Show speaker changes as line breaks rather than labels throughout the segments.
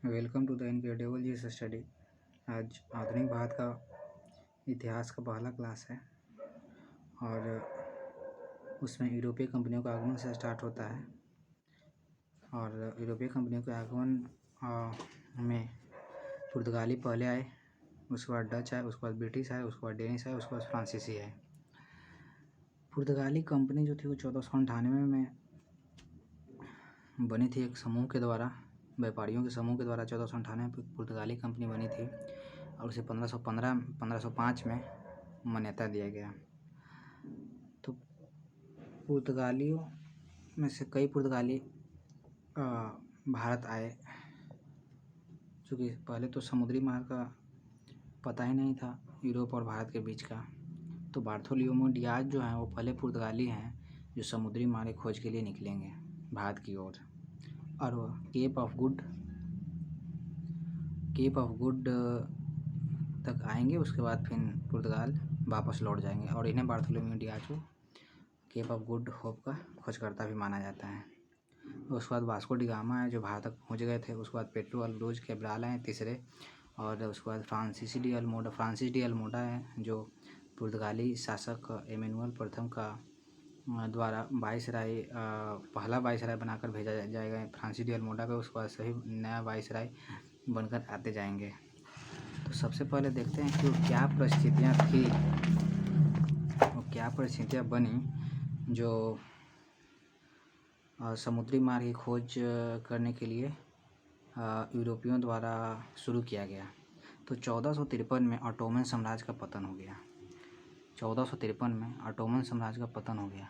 Welcome to the incredible GS study. आज आधुनिक भारत का इतिहास का पहला क्लास है और उसमें यूरोपीय कंपनियों का आगमन से स्टार्ट होता है। और यूरोपीय कंपनियों के आगमन में पुर्तगाली पहले आए, उसके बाद डच आए, उसके बाद ब्रिटिश आए, उसके बाद डेनिश आए, उसके बाद फ्रांसीसी आए। पुर्तगाली कंपनी जो थी वो 1498 में बनी थी, एक समूह के द्वारा, व्यापारियों के समूह के द्वारा 1498 में पुर्तगाली कंपनी बनी थी और उसे 1505 में मान्यता दिया गया। तो पुर्तगालियों में से कई पुर्तगाली भारत आए, क्योंकि पहले तो समुद्री मार्ग का पता ही नहीं था यूरोप और भारत के बीच का। तो बार्थोलोमेओ डियाज जो हैं वो पहले पुर्तगाली हैं जो समुद्री मार्ग की खोज के लिए निकलेंगे भारत की ओर, और वह केप ऑफ गुड तक आएंगे। उसके बाद फिर पुर्तगाल वापस लौट जाएंगे और इन्हें बार्थोलोमेओ डियाज को केप ऑफ गुड होप का खोजकर्ता भी माना जाता है। उसके बाद वास्को डी गामा है जो भारत तक पहुँच गए थे। उसके बाद पेड्रो अल्ब्रोज कैब्राल हैं तीसरे, और उसके बाद फ्रांसिस डी अल्मोडा है जो पुर्तगाली शासक एमेनुअल प्रथम का द्वारा पहला वाइसराय बनाकर भेजा जाएगा फ्रांसिस डी अल्मोडा को। उसके बाद सभी नया वाइसराय बनकर आते जाएंगे। तो सबसे पहले देखते हैं कि वो क्या परिस्थितियाँ बनी जो समुद्री मार्ग की खोज करने के लिए यूरोपियों द्वारा शुरू किया गया। तो 1453 में ऑटोमन साम्राज्य का पतन हो गया। 1453 में ऑटोमन साम्राज्य का पतन हो गया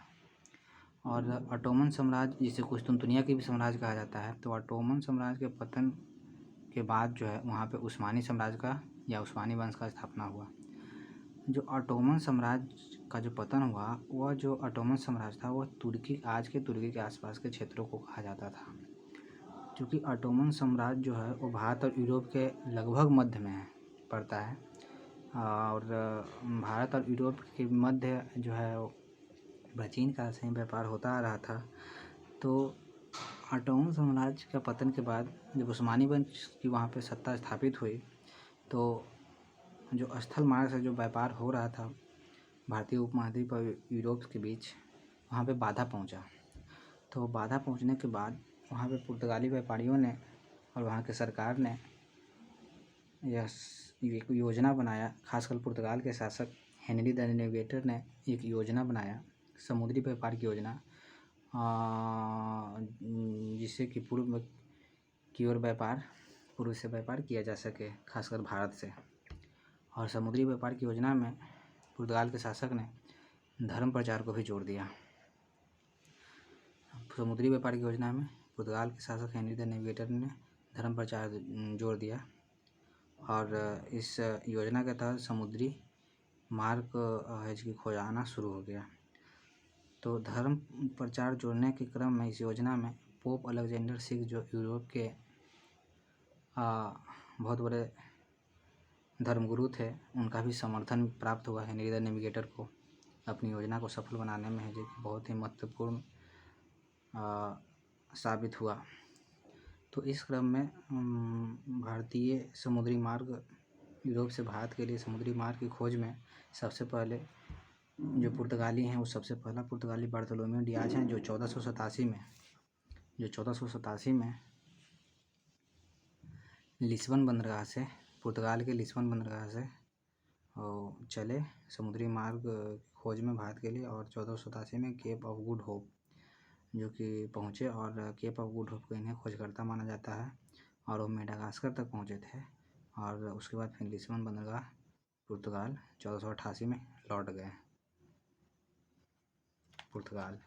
और ऑटोमन साम्राज्य, जिसे कुस्तुनतुनिया की भी साम्राज्य कहा जाता है, तो ऑटोमन साम्राज्य के पतन के बाद जो है वहाँ पे उस्मानी साम्राज्य का या उस्मानी वंश का स्थापना हुआ। जो ऑटोमन साम्राज्य का जो पतन हुआ, वह जो ऑटोमन साम्राज्य था वह आज के तुर्की के आसपास के क्षेत्रों को कहा जाता था, क्योंकि ऑटोमन साम्राज्य जो है वो भारत और यूरोप के लगभग मध्य में पड़ता है और भारत और यूरोप के मध्य जो है वो प्राचीन काल से ही व्यापार होता आ रहा था। तो ऑटोमन साम्राज्य का पतन के बाद जब उस्मानी वंश की वहाँ पे सत्ता स्थापित हुई, तो जो स्थल मार्ग से जो व्यापार हो रहा था भारतीय उपमहाद्वीप और यूरोप के बीच, वहाँ पे बाधा पहुँचा। तो बाधा पहुँचने के बाद वहाँ पे पुर्तगाली व्यापारियों ने और वहाँ की सरकार ने यह एक योजना बनाया। खासकर पुर्तगाल के शासक हेनरी द नेविगेटर ने एक योजना बनाया, समुद्री व्यापार की योजना, जिससे कि पूर्व से व्यापार किया जा सके, खासकर भारत से। और समुद्री व्यापार की योजना में पुर्तगाल के शासक ने धर्म प्रचार को भी जोड़ दिया। समुद्री व्यापार की योजना में पुर्तगाल के शासक हेनरी द नेविगेटर ने धर्म प्रचार जोड़ दिया और इस योजना के तहत समुद्री मार्ग की खोज आना शुरू हो गया। तो धर्म प्रचार जोड़ने के क्रम में इस योजना में पोप अलेक्जेंडर सिक्स, जो यूरोप के बहुत बड़े धर्मगुरु थे, उनका भी समर्थन प्राप्त हुआ हेनरी द नेविगेटर को अपनी योजना को सफल बनाने में, जो कि बहुत ही महत्वपूर्ण साबित हुआ। तो इस क्रम में भारतीय समुद्री मार्ग, यूरोप से भारत के लिए समुद्री मार्ग की खोज में सबसे पहले जो पुर्तगाली हैं वो सबसे पहला पुर्तगाली बार्थोलोमेओ डियाज हैं, जो 1487 में लिस्बन बंदरगाह से, पुर्तगाल के लिस्बन बंदरगाह से चले समुद्री मार्ग खोज में भारत के लिए, और 1487 में केप ऑफ गुड होप जो कि पहुँचे, और केप ऑफ गुड होप को इन्हें खोजकर्ता माना जाता है और वो मेडागास्कर तक पहुँचे थे। और उसके बाद फिर लिस्बन बंदरगाह पुर्तगाल 1488 में लौट गए पुर्तगाल।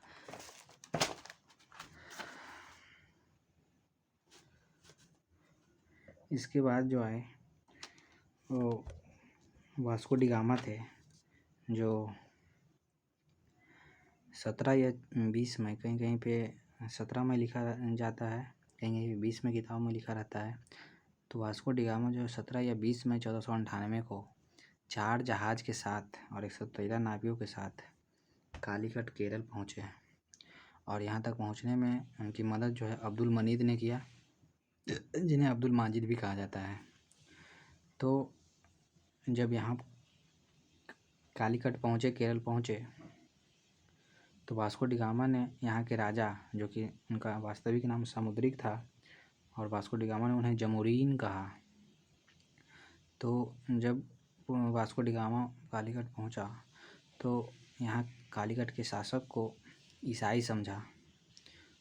इसके बाद जो आए वो वास्को डी गामा थे, जो 17 या 20 में, कहीं कहीं पे 17 में लिखा जाता है, कहीं कहीं 20 में किताब में लिखा रहता है। तो वास्को डी गामा जो 17 या 20 में 1498 को 4 जहाज़ के साथ और 113 नाविकों के साथ कालीकट केरल पहुँचे, और यहाँ तक पहुँचने में उनकी मदद जो है अब्दुल मनीद ने किया। जिन्हें अब्दुल माजिद भी कहा जाता है। तो जब यहाँ कालीकट पहुँचे, केरल पहुँचे, तो वास्को डी गामा ने यहाँ के राजा, जो कि उनका वास्तविक नाम सामुद्रिक था, और वास्को डी गामा ने उन्हें जमोरीन कहा। तो जब वास्को डी गामा कालीकट पहुँचा तो यहाँ कालीकट के शासक को ईसाई समझा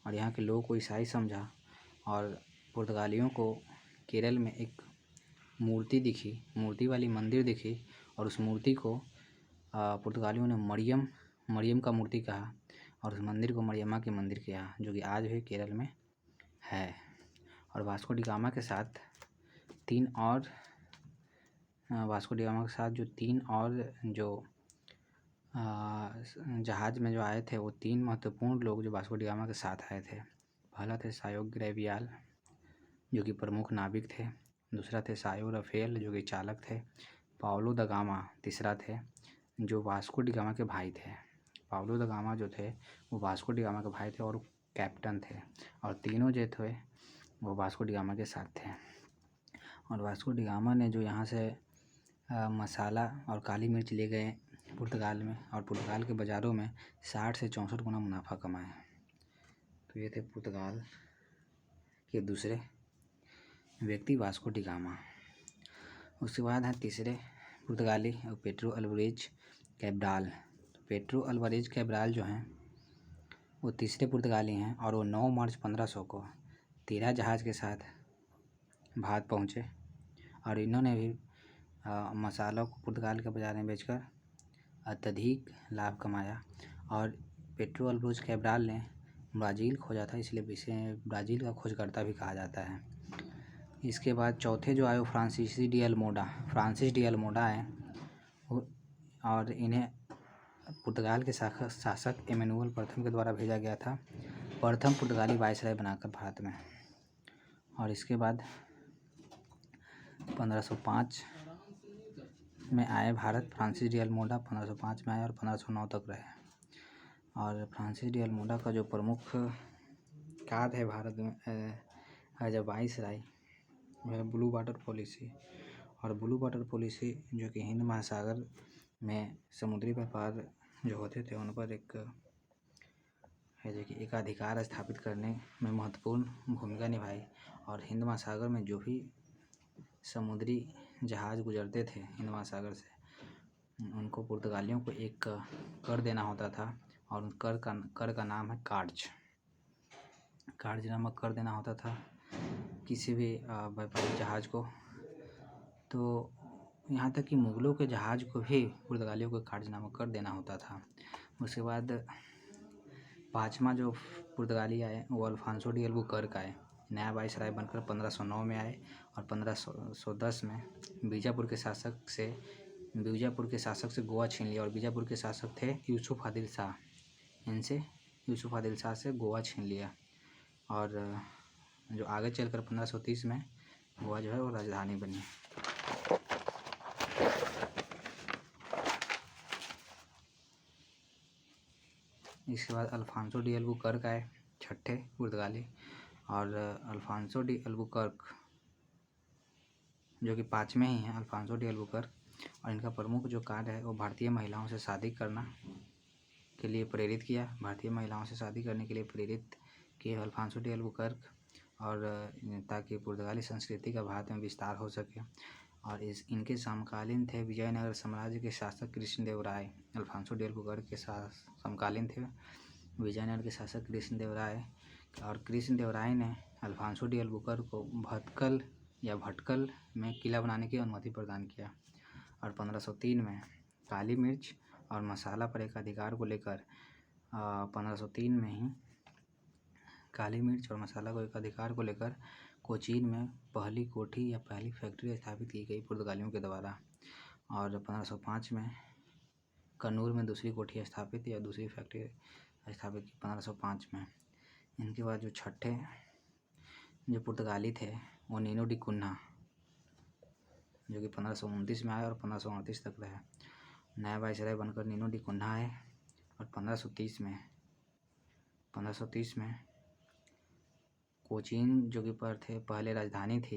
और यहाँ के लोगों को ईसाई समझा, और पुर्तगालियों को केरल में एक मूर्ति वाली मंदिर दिखी, और उस मूर्ति को पुर्तगालियों ने मरियम का मूर्ति कहा, और उस मंदिर को मरियम्मा के मंदिर किया, जो कि आज भी केरल में है। और वास्को डी गामा के साथ जो 3 और जो जहाज़ में जो आए थे, वो 3 महत्वपूर्ण लोग जो वास्को डी गामा के साथ आए थे। पहला थे सायो ग्रेवियाल, जो कि प्रमुख नाविक थे। दूसरा थे सायो रफेल, जो कि चालक थे। पाउलो द गामा तीसरा थे, जो वास्को डी गामा के भाई थे। पाउलो द गामा जो थे वो वास्को डी गामा के भाई थे और कैप्टन थे, और तीनों जो थे वो वास्को डी गामा के साथ थे। और वास्को डी गामा ने जो यहाँ से मसाला और काली मिर्च ले गए पुर्तगाल में, और पुर्तगाल के बाज़ारों में 60 से 64 गुना मुनाफा कमाया। तो ये थे पुर्तगाल के दूसरे व्यक्ति वास्को डी गामा। उसके बाद हैं तीसरे पुर्तगाली, Pedro Alvarez Cabral. Pedro Alvarez Cabral जो हैं वो तीसरे पुर्तगाली हैं, और वो 9 मार्च 1500 को 13 जहाज़ के साथ भारत पहुँचे, और इन्होंने भी मसालों को पुर्तगाल के बाज़ार में बेचकर अत्यधिक लाभ कमाया। और पेड्रो अल्वारेज कैब्राल ने ब्राज़ील खोजा था, इसलिए इसे ब्राज़ील का खोजकर्ता भी कहा जाता है। इसके बाद चौथे जो आए वो फ्रांसिस डी अल्मोडा आए, और इन्हें पुर्तगाल के शासक इमैनुअल प्रथम के द्वारा भेजा गया था, प्रथम पुर्तगाली वायसराय बनाकर भारत में। और इसके बाद 1505 में आए भारत फ्रांसिस डी अल्मोडा। 1505 में आए और 1509 तक रहे। और फ्रांसिस डी अल्मोडा का जो प्रमुख कार्य है भारत में एज अ वाइसराय वह ब्लू वाटर पॉलिसी, और ब्लू वाटर पॉलिसी जो कि हिंद महासागर में समुद्री व्यापार जो होते थे उन पर एक अधिकार स्थापित करने में महत्वपूर्ण भूमिका निभाई। और हिंद महासागर में जो भी समुद्री जहाज़ गुजरते थे हिंद महासागर से, उनको पुर्तगालियों को एक कर देना होता था, और उस कर का नाम है कार्ज नामक कर देना होता था किसी भी व्यापारिक जहाज़ को। तो यहाँ तक कि मुग़लों के जहाज़ को भी पुर्तगालियों को कार्ज नामक कर देना होता था। उसके बाद 5वां जो पुर्तगाली आए वो अल्फांसो डी अल्बुकर्क आए। नया वाइसराय बनकर 1509 में आए, और 1510 में बीजापुर के शासक से गोवा छीन लिया, और बीजापुर के शासक थे यूसुफ आदिल शाह। इनसे यूसुफ आदिल शाह से गोवा छीन लिया, और जो आगे चलकर 1530 में गोवा जो है वो राजधानी बनी। इसके बाद अल्फांसो डी अल्बुकर्क आए, छठे पुर्तगाली। और अल्फांसो डी अल्बुकर्क जो कि 5वें ही हैं, अल्फांसो डी अल्बुकर्क, और इनका प्रमुख जो कार्य है वो भारतीय महिलाओं से शादी करना के लिए प्रेरित किया। भारतीय महिलाओं से शादी करने के लिए प्रेरित किए अल्फांसो डी अल्बुकर्क, और ताकि पुर्तगाली संस्कृति का भारत में विस्तार हो सके। और इनके समकालीन थे विजयनगर साम्राज्य के शासक कृष्णदेवराय। अल्फांसो डी अल्बुकर्क के समकालीन थे विजयनगर के शासक कृष्णदेवराय, और कृष्णदेवराय ने अल्फांसो डी अल्बुकर्क को भटकल में किला बनाने की अनुमति प्रदान किया। और 1503 में काली मिर्च और मसाला पर एक अधिकार को लेकर 1503 में ही काली मिर्च और मसाला को एक अधिकार को लेकर कोचीन में पहली कोठी या पहली फैक्ट्री स्थापित की गई पुर्तगालियों के द्वारा। और 1505 में कन्नूर में दूसरी कोठी स्थापित या दूसरी फैक्ट्री स्थापित की 1505 में। इनके बाद जो छठे जो पुर्तगाली थे वो नीनो डी कुन्हा, जो कि 1529 में आए और 1529 तक रहे। नया वाइसराय बनकर नीनो डी कुन्हा आए, और 1530 में कोचीन जो कि पहले राजधानी थी